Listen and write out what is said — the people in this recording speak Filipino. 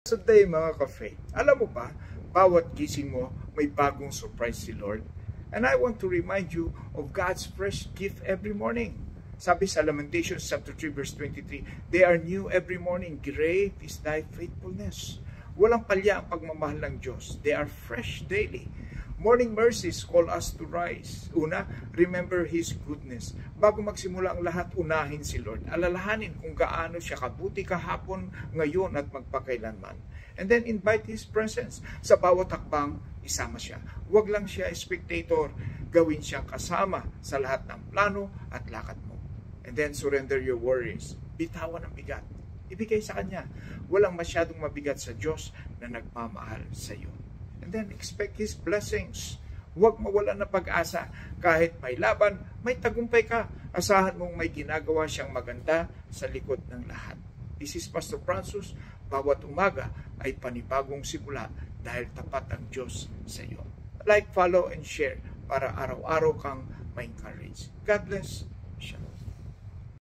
Today mga ka-faith, alam mo ba, bawat gising mo may bagong surprise si Lord. And I want to remind you of God's fresh gift every morning. Sabi sa Lamentations chapter 3 verse 23, they are new every morning, great is thy faithfulness. Walang palya ang pagmamahal ng Diyos. They are fresh daily. Morning mercies call us to rise. Una, remember His goodness. Bago magsimula ang lahat, unahin si Lord. Alalahanin kung gaano siya kabuti kahapon, ngayon at magpakailanman. And then invite His presence. Sa bawat hakbang, isama siya. Huwag lang siya spectator. Gawin siyang kasama sa lahat ng plano at lakad mo. And then surrender your worries. Bitawan ang bigat. Ibigay sa Kanya. Walang masyadong mabigat sa Diyos na nagmamahal sa iyo. And then expect His blessings. Huwag mawalan ng pag-asa. Kahit may laban, may tagumpay ka. Asahan mong may ginagawa siyang maganda sa likod ng lahat. This is Pastor Francis. Bawat umaga ay panibagong simula dahil tapat ang Diyos sa iyo. Like, follow, and share para araw-araw kang ma-encourage. God bless. Shalom.